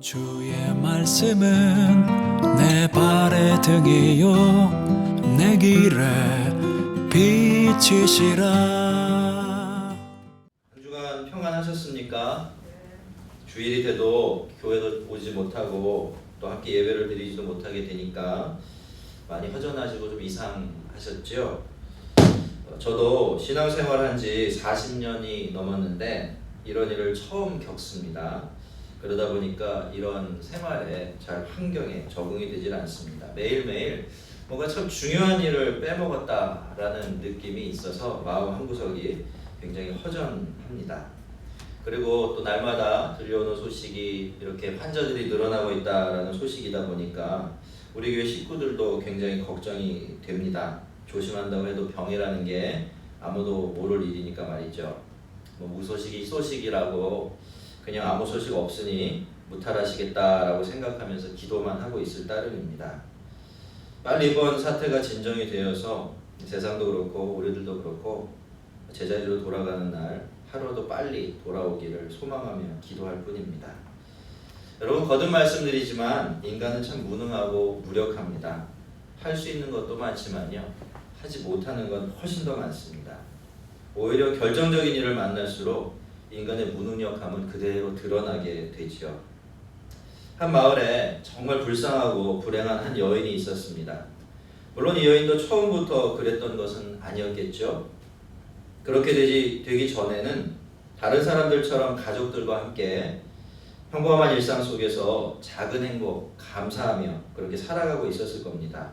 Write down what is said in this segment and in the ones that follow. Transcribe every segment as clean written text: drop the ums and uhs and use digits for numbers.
주의 말씀은 내 발의 등이요 내 길에 빛이시라. 한 주간 평안하셨습니까? 주일이 돼도 교회도 오지 못하고 또 함께 예배를 드리지도 못하게 되니까 많이 허전하시고 좀 이상하셨죠? 저도 신앙생활한 지 40년이 넘었는데 이런 일을 처음 겪습니다. 그러다 보니까 이런 생활에 잘 환경에 적응이 되질 않습니다. 매일매일 뭔가 참 중요한 일을 빼먹었다라는 느낌이 있어서 마음 한구석이 굉장히 허전합니다. 그리고 또 날마다 들려오는 소식이 이렇게 환자들이 늘어나고 있다라는 소식이다 보니까 우리 교회 식구들도 굉장히 걱정이 됩니다. 조심한다고 해도 병이라는 게 아무도 모를 일이니까 말이죠. 뭐 무소식이 소식이라고 그냥 아무 소식 없으니 무탈하시겠다라고 생각하면서 기도만 하고 있을 따름입니다. 빨리 이번 사태가 진정이 되어서 세상도 그렇고 우리들도 그렇고 제자리로 돌아가는 날 하루도 빨리 돌아오기를 소망하며 기도할 뿐입니다. 여러분, 거듭 말씀드리지만 인간은 참 무능하고 무력합니다. 할 수 있는 것도 많지만요, 하지 못하는 건 훨씬 더 많습니다. 오히려 결정적인 일을 만날수록 인간의 무능력함은 그대로 드러나게 되죠. 한 마을에 정말 불쌍하고 불행한 한 여인이 있었습니다. 물론 이 여인도 처음부터 그랬던 것은 아니었겠죠. 그렇게 되기 전에는 다른 사람들처럼 가족들과 함께 평범한 일상 속에서 작은 행복, 감사하며 그렇게 살아가고 있었을 겁니다.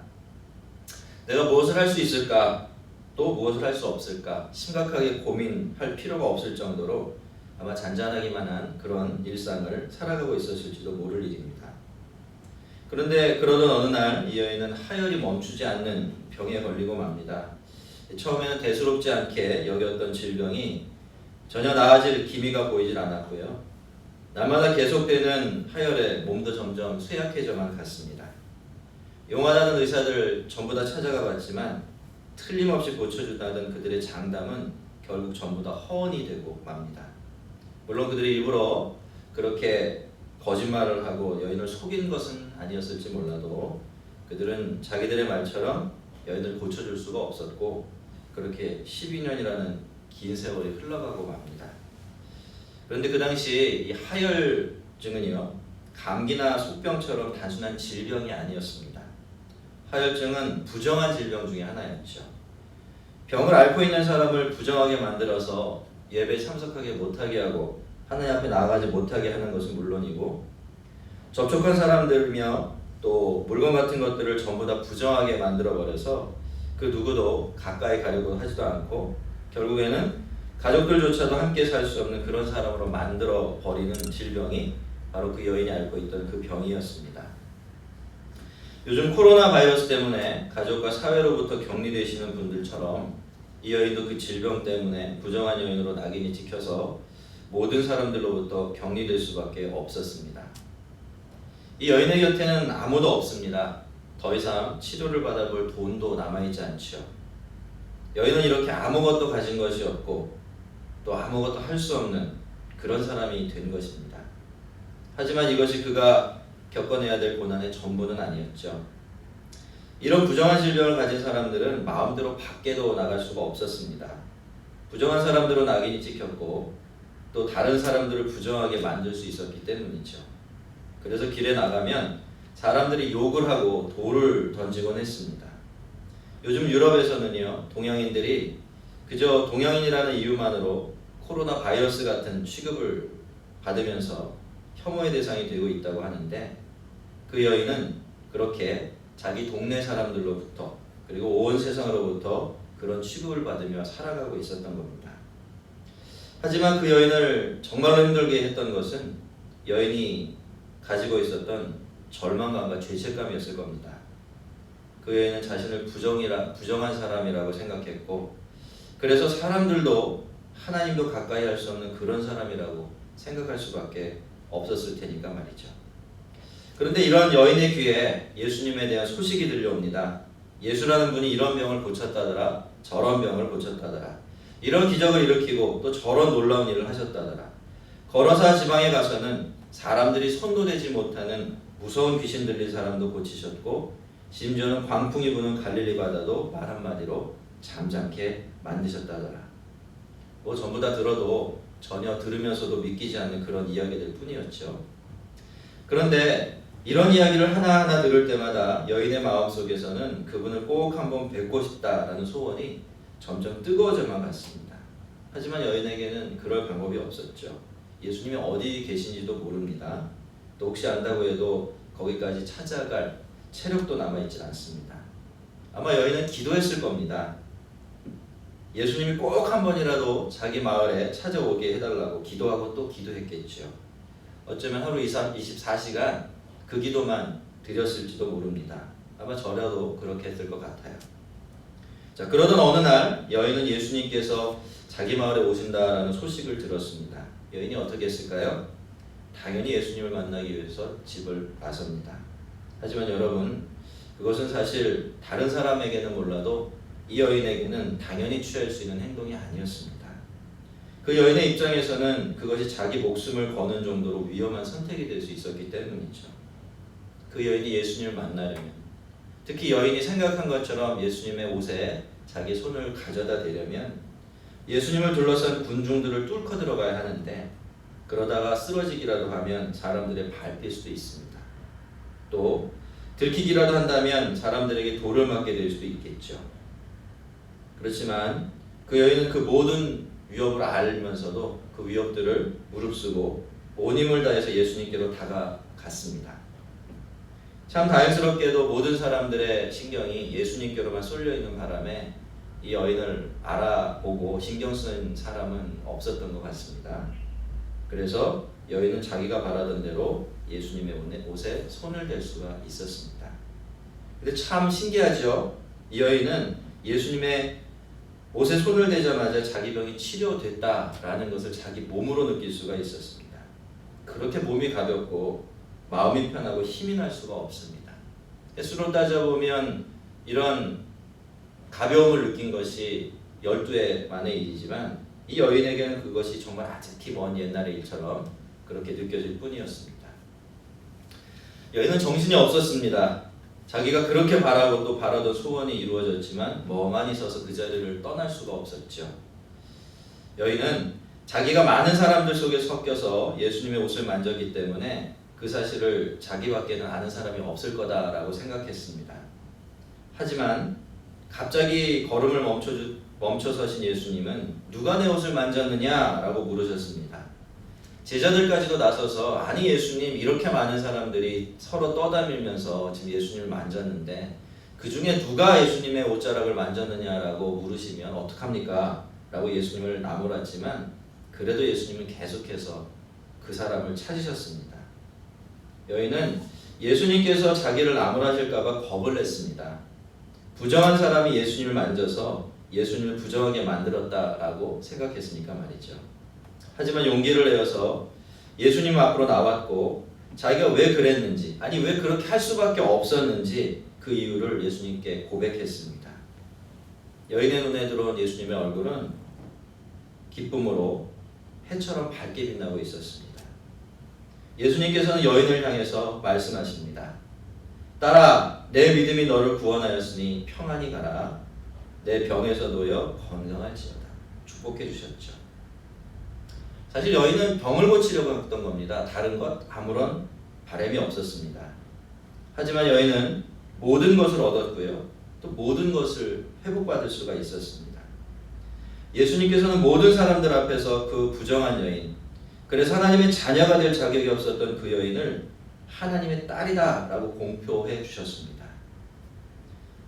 내가 무엇을 할 수 있을까? 또 무엇을 할 수 없을까? 심각하게 고민할 필요가 없을 정도로 아마 잔잔하기만 한 그런 일상을 살아가고 있었을지도 모를 일입니다. 그런데 그러던 어느 날 이 여인은 하혈이 멈추지 않는 병에 걸리고 맙니다. 처음에는 대수롭지 않게 여겼던 질병이 전혀 나아질 기미가 보이질 않았고요. 날마다 계속되는 하혈에 몸도 점점 쇠약해져만 갔습니다. 용하다는 의사들 전부 다 찾아가 봤지만 틀림없이 고쳐준다던 그들의 장담은 결국 전부 다 허언이 되고 맙니다. 물론 그들이 일부러 그렇게 거짓말을 하고 여인을 속인 것은 아니었을지 몰라도 그들은 자기들의 말처럼 여인을 고쳐줄 수가 없었고 그렇게 12년이라는 긴 세월이 흘러가고 맙니다. 그런데 그 당시 이 하혈증은요, 감기나 속병처럼 단순한 질병이 아니었습니다. 하혈증은 부정한 질병 중에 하나였죠. 병을 앓고 있는 사람을 부정하게 만들어서 예배에 참석하게 못하게 하고 하나님 앞에 나아가지 못하게 하는 것은 물론이고, 접촉한 사람들이며 또 물건 같은 것들을 전부 다 부정하게 만들어버려서 그 누구도 가까이 가려고 하지도 않고 결국에는 가족들조차도 함께 살 수 없는 그런 사람으로 만들어버리는 질병이 바로 그 여인이 앓고 있던 그 병이었습니다. 요즘 코로나 바이러스 때문에 가족과 사회로부터 격리되시는 분들처럼 이 여인도 그 질병 때문에 부정한 여인으로 낙인이 찍혀서 모든 사람들로부터 격리될 수밖에 없었습니다. 이 여인의 곁에는 아무도 없습니다. 더 이상 치료를 받아볼 돈도 남아있지 않죠. 여인은 이렇게 아무것도 가진 것이 없고 또 아무것도 할 수 없는 그런 사람이 된 것입니다. 하지만 이것이 그가 겪어내야 될 고난의 전부는 아니었죠. 이런 부정한 질병을 가진 사람들은 마음대로 밖에도 나갈 수가 없었습니다. 부정한 사람들로 낙인이 찍혔고 또 다른 사람들을 부정하게 만들 수 있었기 때문이죠. 그래서 길에 나가면 사람들이 욕을 하고 돌을 던지곤 했습니다. 요즘 유럽에서는요, 동양인들이 그저 동양인이라는 이유만으로 코로나 바이러스 같은 취급을 받으면서 혐오의 대상이 되고 있다고 하는데, 그 여인은 그렇게 자기 동네 사람들로부터 그리고 온 세상으로부터 그런 취급을 받으며 살아가고 있었던 겁니다. 하지만 그 여인을 정말로 힘들게 했던 것은 여인이 가지고 있었던 절망감과 죄책감이었을 겁니다. 그 여인은 자신을 부정한 사람이라고 생각했고, 그래서 사람들도 하나님도 가까이 할 수 없는 그런 사람이라고 생각할 수밖에 없었을 테니까 말이죠. 그런데 이런 여인의 귀에 예수님에 대한 소식이 들려옵니다. 예수라는 분이 이런 병을 고쳤다더라, 저런 병을 고쳤다더라, 이런 기적을 일으키고 또 저런 놀라운 일을 하셨다더라. 거라사 지방에 가서는 사람들이 손도 대지 못하는 무서운 귀신 들린 사람도 고치셨고 심지어는 광풍이 부는 갈릴리 바다도 말 한마디로 잠잠케 만드셨다더라. 뭐 전부 다 들어도 전혀 들으면서도 믿기지 않는 그런 이야기들 뿐이었죠. 그런데 이런 이야기를 하나하나 들을 때마다 여인의 마음속에서는 그분을 꼭 한번 뵙고 싶다라는 소원이 점점 뜨거워져만 갔습니다. 하지만 여인에게는 그럴 방법이 없었죠. 예수님이 어디 계신지도 모릅니다. 또 혹시 안다고 해도 거기까지 찾아갈 체력도 남아있지 않습니다. 아마 여인은 기도했을 겁니다. 예수님이 꼭 한 번이라도 자기 마을에 찾아오게 해달라고 기도하고 또 기도했겠죠. 어쩌면 하루 24시간 그 기도만 드렸을지도 모릅니다. 아마 저라도 그렇게 했을 것 같아요. 자, 그러던 어느 날 여인은 예수님께서 자기 마을에 오신다라는 소식을 들었습니다. 여인이 어떻게 했을까요? 당연히 예수님을 만나기 위해서 집을 나섭니다. 하지만 여러분, 그것은 사실 다른 사람에게는 몰라도 이 여인에게는 당연히 취할 수 있는 행동이 아니었습니다. 그 여인의 입장에서는 그것이 자기 목숨을 거는 정도로 위험한 선택이 될 수 있었기 때문이죠. 그 여인이 예수님을 만나려면, 특히 여인이 생각한 것처럼 예수님의 옷에 자기 손을 가져다 대려면 예수님을 둘러싼 군중들을 뚫고 들어가야 하는데, 그러다가 쓰러지기라도 하면 사람들의 밟힐 수도 있습니다. 또 들키기라도 한다면 사람들에게 돌을 맞게 될 수도 있겠죠. 그렇지만 그 여인은 그 모든 위협을 알면서도 그 위협들을 무릅쓰고 온 힘을 다해서 예수님께로 다가갔습니다. 참 다행스럽게도 모든 사람들의 신경이 예수님께로만 쏠려 있는 바람에 이 여인을 알아보고 신경 쓰는 사람은 없었던 것 같습니다. 그래서 여인은 자기가 바라던 대로 예수님의 옷에 손을 댈 수가 있었습니다. 근데 참 신기하죠? 이 여인은 예수님의 옷에 손을 대자마자 자기 병이 치료됐다라는 것을 자기 몸으로 느낄 수가 있었습니다. 그렇게 몸이 가볍고 마음이 편하고 힘이 날 수가 없습니다. 수로 따져보면 이런 가벼움을 느낀 것이 12해 만의 일이지만 이 여인에게는 그것이 정말 아직히 먼 옛날의 일처럼 그렇게 느껴질 뿐이었습니다. 여인은 정신이 없었습니다. 자기가 그렇게 바라고 또 바라던 소원이 이루어졌지만 멍하니 서서 그 자리를 떠날 수가 없었죠. 여인은 자기가 많은 사람들 속에 섞여서 예수님의 옷을 만졌기 때문에 그 사실을 자기밖에는 아는 사람이 없을 거다라고 생각했습니다. 하지만 갑자기 걸음을 멈춰서신 예수님은 누가 내 옷을 만졌느냐라고 물으셨습니다. 제자들까지도 나서서 아니 예수님, 이렇게 많은 사람들이 서로 떠다니면서 지금 예수님을 만졌는데 그 중에 누가 예수님의 옷자락을 만졌느냐라고 물으시면 어떡합니까? 라고 예수님을 나무랐지만 그래도 예수님은 계속해서 그 사람을 찾으셨습니다. 여인은 예수님께서 자기를 나무라실까봐 겁을 냈습니다. 부정한 사람이 예수님을 만져서 예수님을 부정하게 만들었다라고 생각했으니까 말이죠. 하지만 용기를 내어서 예수님 앞으로 나왔고 자기가 왜 그랬는지, 아니 왜 그렇게 할 수밖에 없었는지 그 이유를 예수님께 고백했습니다. 여인의 눈에 들어온 예수님의 얼굴은 기쁨으로 해처럼 밝게 빛나고 있었습니다. 예수님께서는 여인을 향해서 말씀하십니다. 딸아, 내 믿음이 너를 구원하였으니 평안히 가라. 내 병에서 놓여 건강할지어다. 축복해 주셨죠. 사실 여인은 병을 고치려고 했던 겁니다. 다른 것 아무런 바람이 없었습니다. 하지만 여인은 모든 것을 얻었고요. 또 모든 것을 회복받을 수가 있었습니다. 예수님께서는 모든 사람들 앞에서 그 부정한 여인, 그래서 하나님의 자녀가 될 자격이 없었던 그 여인을 하나님의 딸이다 라고 공표해 주셨습니다.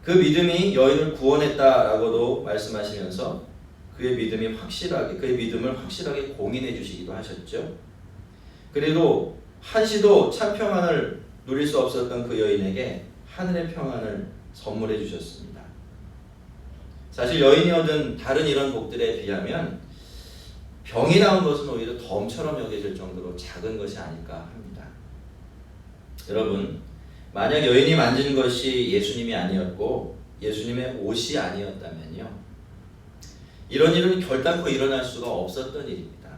그 믿음이 여인을 구원했다라고도 말씀하시면서 그의 믿음을 확실하게 공인해 주시기도 하셨죠. 그래도 한시도 참 평안을 누릴 수 없었던 그 여인에게 하늘의 평안을 선물해 주셨습니다. 사실 여인이 얻은 다른 이런 복들에 비하면 병이 나온 것은 오히려 덤처럼 여겨질 정도로 작은 것이 아닐까 합니다. 여러분, 만약 여인이 만진 것이 예수님이 아니었고 예수님의 옷이 아니었다면요, 이런 일은 결단코 일어날 수가 없었던 일입니다.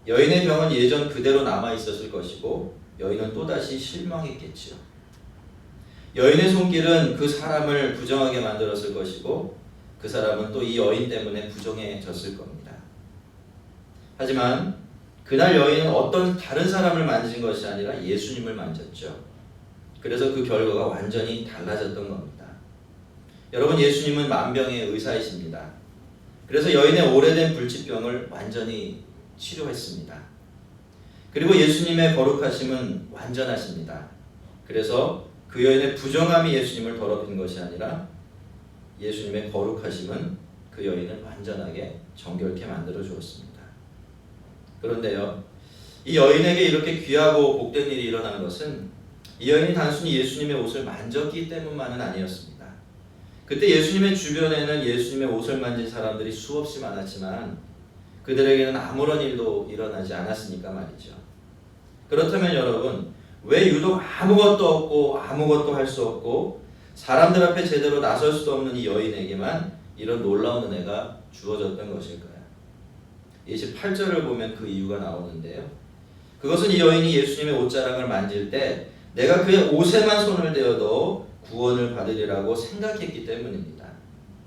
여인의 병은 예전 그대로 남아 있었을 것이고 여인은 또다시 실망했겠지요. 여인의 손길은 그 사람을 부정하게 만들었을 것이고 그 사람은 또 이 여인 때문에 부정해졌을 겁니다. 하지만 그날 여인은 어떤 다른 사람을 만진 것이 아니라 예수님을 만졌죠. 그래서 그 결과가 완전히 달라졌던 겁니다. 여러분, 예수님은 만병의 의사이십니다. 그래서 여인의 오래된 불치병을 완전히 치료했습니다. 그리고 예수님의 거룩하심은 완전하십니다. 그래서 그 여인의 부정함이 예수님을 더럽힌 것이 아니라 예수님의 거룩하심은 그 여인을 완전하게 정결케 만들어 주었습니다. 그런데요, 이 여인에게 이렇게 귀하고 복된 일이 일어난 것은 이 여인이 단순히 예수님의 옷을 만졌기 때문만은 아니었습니다. 그때 예수님의 주변에는 예수님의 옷을 만진 사람들이 수없이 많았지만 그들에게는 아무런 일도 일어나지 않았으니까 말이죠. 그렇다면 여러분, 왜 유독 아무것도 없고 아무것도 할 수 없고 사람들 앞에 제대로 나설 수도 없는 이 여인에게만 이런 놀라운 은혜가 주어졌던 것일까요? 28절을 보면 그 이유가 나오는데요. 그것은 이 여인이 예수님의 옷자락을 만질 때 내가 그의 옷에만 손을 대어도 구원을 받으리라고 생각했기 때문입니다.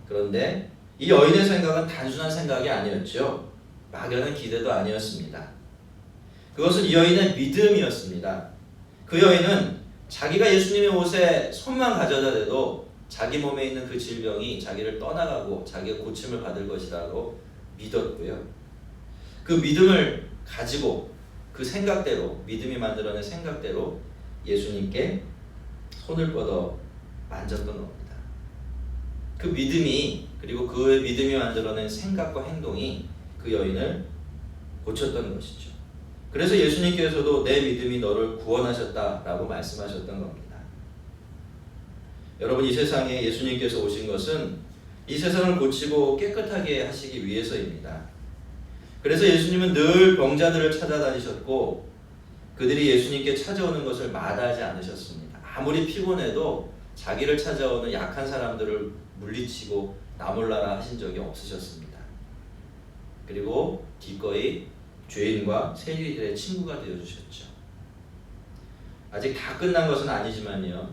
그런데 이 여인의 생각은 단순한 생각이 아니었죠. 막연한 기대도 아니었습니다. 그것은 이 여인의 믿음이었습니다. 그 여인은 자기가 예수님의 옷에 손만 가져다 대도 자기 몸에 있는 그 질병이 자기를 떠나가고 자기가 고침을 받을 것이라고 믿었고요. 그 믿음을 가지고 그 생각대로, 믿음이 만들어낸 생각대로 예수님께 손을 뻗어 만졌던 겁니다. 그 믿음이, 그리고 그의 믿음이 만들어낸 생각과 행동이 그 여인을 고쳤던 것이죠. 그래서 예수님께서도 내 믿음이 너를 구원하셨다라고 말씀하셨던 겁니다. 여러분, 이 세상에 예수님께서 오신 것은 이 세상을 고치고 깨끗하게 하시기 위해서입니다. 그래서 예수님은 늘 병자들을 찾아다니셨고 그들이 예수님께 찾아오는 것을 마다하지 않으셨습니다. 아무리 피곤해도 자기를 찾아오는 약한 사람들을 물리치고 나 몰라라 하신 적이 없으셨습니다. 그리고 기꺼이 죄인과 세리들의 친구가 되어주셨죠. 아직 다 끝난 것은 아니지만요,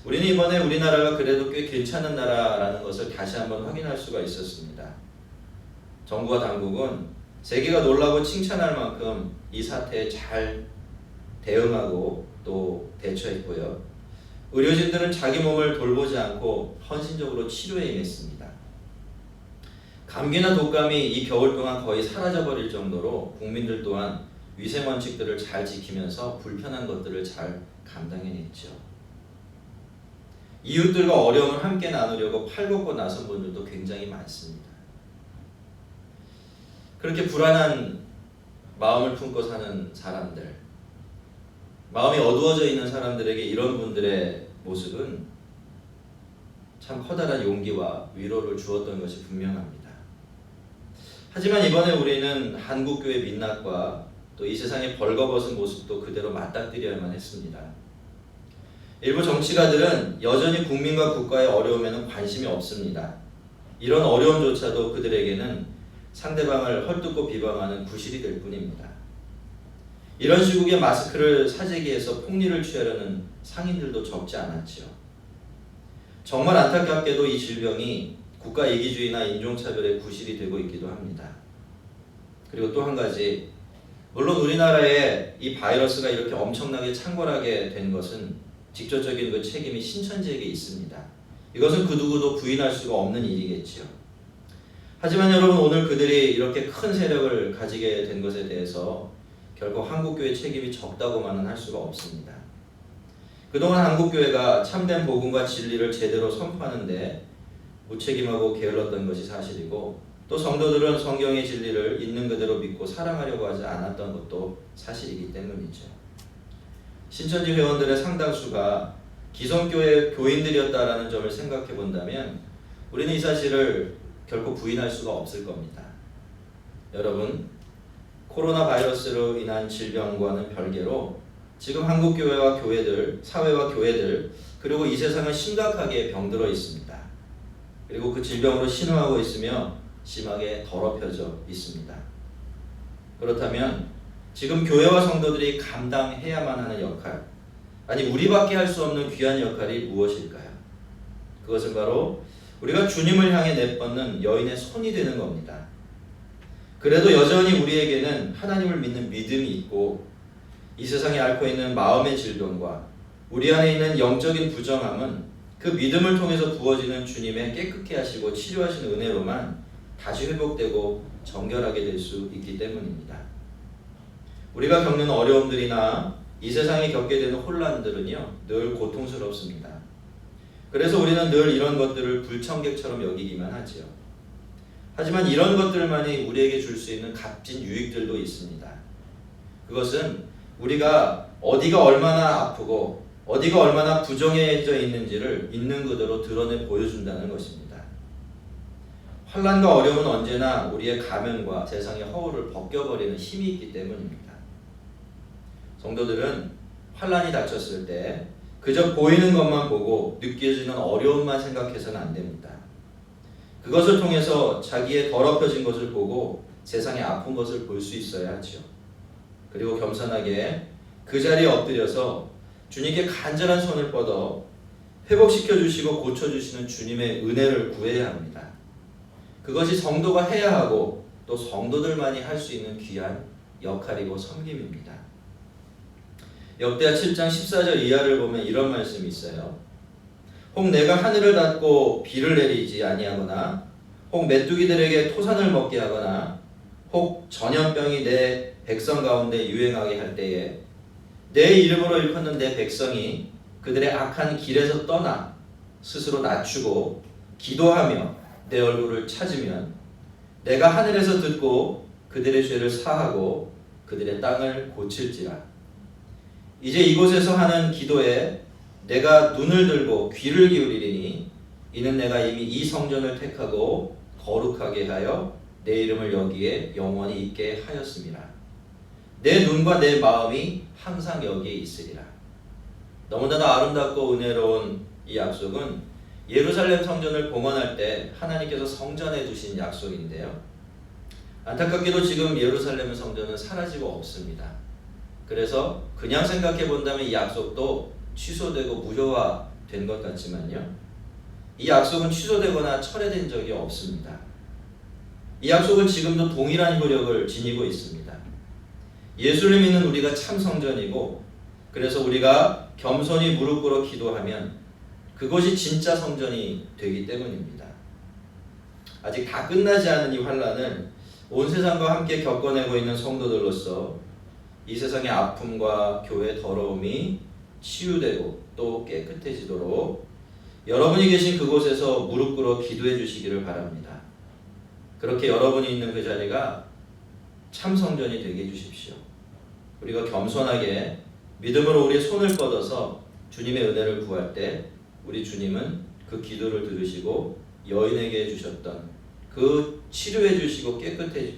우리는 이번에 우리나라가 그래도 꽤 괜찮은 나라라는 것을 다시 한번 확인할 수가 있었습니다. 정부와 당국은 세계가 놀라고 칭찬할 만큼 이 사태에 잘 대응하고 또 대처했고요. 의료진들은 자기 몸을 돌보지 않고 헌신적으로 치료에 임했습니다. 감기나 독감이 이 겨울 동안 거의 사라져버릴 정도로 국민들 또한 위생원칙들을 잘 지키면서 불편한 것들을 잘 감당해냈죠. 이웃들과 어려움을 함께 나누려고 팔 걷고 나선 분들도 굉장히 많습니다. 그렇게 불안한 마음을 품고 사는 사람들, 마음이 어두워져 있는 사람들에게 이런 분들의 모습은 참 커다란 용기와 위로를 주었던 것이 분명합니다. 하지만 이번에 우리는 한국교회 민낯과 또 이 세상의 벌거벗은 모습도 그대로 맞닥뜨려야만 했습니다. 일부 정치가들은 여전히 국민과 국가의 어려움에는 관심이 없습니다. 이런 어려움조차도 그들에게는 상대방을 헐뜯고 비방하는 구실이 될 뿐입니다. 이런 시국에 마스크를 사재기 해서 폭리를 취하려는 상인들도 적지 않았지요. 정말 안타깝게도 이 질병이 국가 이기주의나 인종차별의 구실이 되고 있기도 합니다. 그리고 또 한 가지, 물론 우리나라에 이 바이러스가 이렇게 엄청나게 창궐하게 된 것은 직접적인 그 책임이 신천지에게 있습니다. 이것은 그 누구도 부인할 수가 없는 일이겠지요. 하지만 여러분, 오늘 그들이 이렇게 큰 세력을 가지게 된 것에 대해서 결코 한국교회의 책임이 적다고만은 할 수가 없습니다. 그동안 한국교회가 참된 복음과 진리를 제대로 선포하는데 무책임하고 게을렀던 것이 사실이고, 또 성도들은 성경의 진리를 있는 그대로 믿고 사랑하려고 하지 않았던 것도 사실이기 때문이죠. 신천지 회원들의 상당수가 기성교회 교인들이었다라는 점을 생각해 본다면 우리는 이 사실을 결코 부인할 수가 없을 겁니다. 여러분, 코로나 바이러스로 인한 질병과는 별개로 지금 한국교회와 교회들, 사회와 교회들, 그리고 이 세상은 심각하게 병들어 있습니다. 그리고 그 질병으로 신음하고 있으며 심하게 더럽혀져 있습니다. 그렇다면 지금 교회와 성도들이 감당해야만 하는 역할, 아니 우리밖에 할 수 없는 귀한 역할이 무엇일까요? 그것은 바로 우리가 주님을 향해 내뻗는 여인의 손이 되는 겁니다. 그래도 여전히 우리에게는 하나님을 믿는 믿음이 있고 이 세상에 앓고 있는 마음의 질병과 우리 안에 있는 영적인 부정함은 그 믿음을 통해서 부어지는 주님의 깨끗게 하시고 치료하시는 은혜로만 다시 회복되고 정결하게 될 수 있기 때문입니다. 우리가 겪는 어려움들이나 이 세상에 겪게 되는 혼란들은요, 늘 고통스럽습니다. 그래서 우리는 늘 이런 것들을 불청객처럼 여기기만 하지요. 하지만 이런 것들만이 우리에게 줄 수 있는 값진 유익들도 있습니다. 그것은 우리가 어디가 얼마나 아프고 어디가 얼마나 부정해져 있는지를 있는 그대로 드러내 보여준다는 것입니다. 환난과 어려움은 언제나 우리의 가면과 세상의 허울을 벗겨버리는 힘이 있기 때문입니다. 성도들은 환난이 닥쳤을 때 그저 보이는 것만 보고 느껴지는 어려움만 생각해서는 안 됩니다. 그것을 통해서 자기의 더럽혀진 것을 보고 세상의 아픈 것을 볼 수 있어야 하죠. 그리고 겸손하게 그 자리에 엎드려서 주님께 간절한 손을 뻗어 회복시켜 주시고 고쳐 주시는 주님의 은혜를 구해야 합니다. 그것이 성도가 해야 하고 또 성도들만이 할 수 있는 귀한 역할이고 섬김입니다. 역대하 7장 14절 이하를 보면 이런 말씀이 있어요. 혹 내가 하늘을 닫고 비를 내리지 아니하거나 혹 메뚜기들에게 토산을 먹게 하거나 혹 전염병이 내 백성 가운데 유행하게 할 때에 내 이름으로 일컫는 내 백성이 그들의 악한 길에서 떠나 스스로 낮추고 기도하며 내 얼굴을 찾으면 내가 하늘에서 듣고 그들의 죄를 사하고 그들의 땅을 고칠지라. 이제 이곳에서 하는 기도에 내가 눈을 들고 귀를 기울이리니 이는 내가 이미 이 성전을 택하고 거룩하게 하여 내 이름을 여기에 영원히 있게 하였음이라. 내 눈과 내 마음이 항상 여기에 있으리라. 너무나도 아름답고 은혜로운 이 약속은 예루살렘 성전을 봉헌할 때 하나님께서 성전에 두신 약속인데요. 안타깝게도 지금 예루살렘 성전은 사라지고 없습니다. 그래서 그냥 생각해 본다면 이 약속도 취소되고 무효화된 것 같지만요. 이 약속은 취소되거나 철회된 적이 없습니다. 이 약속은 지금도 동일한 효력을 지니고 있습니다. 예수를 믿는 우리가 참 성전이고 그래서 우리가 겸손히 무릎 꿇어 기도하면 그것이 진짜 성전이 되기 때문입니다. 아직 다 끝나지 않은 이 환난을 온 세상과 함께 겪어내고 있는 성도들로서 이 세상의 아픔과 교회의 더러움이 치유되고 또 깨끗해지도록 여러분이 계신 그곳에서 무릎 꿇어 기도해 주시기를 바랍니다. 그렇게 여러분이 있는 그 자리가 참 성전이 되게 해주십시오. 우리가 겸손하게 믿음으로 우리의 손을 뻗어서 주님의 은혜를 구할 때 우리 주님은 그 기도를 들으시고 여인에게 해주셨던 그 치료해 주시고 깨끗하게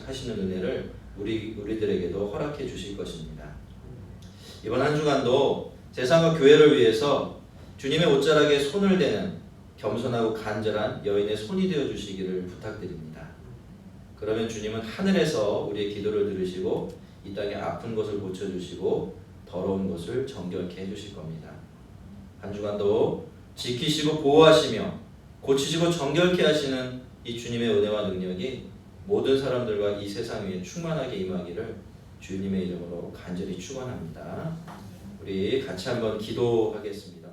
하시는 은혜를 우리들에게도 허락해 주실 것입니다. 이번 한 주간도 세상과 교회를 위해서 주님의 옷자락에 손을 대는 겸손하고 간절한 여인의 손이 되어 주시기를 부탁드립니다. 그러면 주님은 하늘에서 우리의 기도를 들으시고 이 땅의 아픈 것을 고쳐주시고 더러운 것을 정결케 해주실 겁니다. 한 주간도 지키시고 보호하시며 고치시고 정결케 하시는 이 주님의 은혜와 능력이 모든 사람들과 이 세상 위에 충만하게 임하기를 주님의 이름으로 간절히 축원합니다. 우리 같이 한번 기도하겠습니다.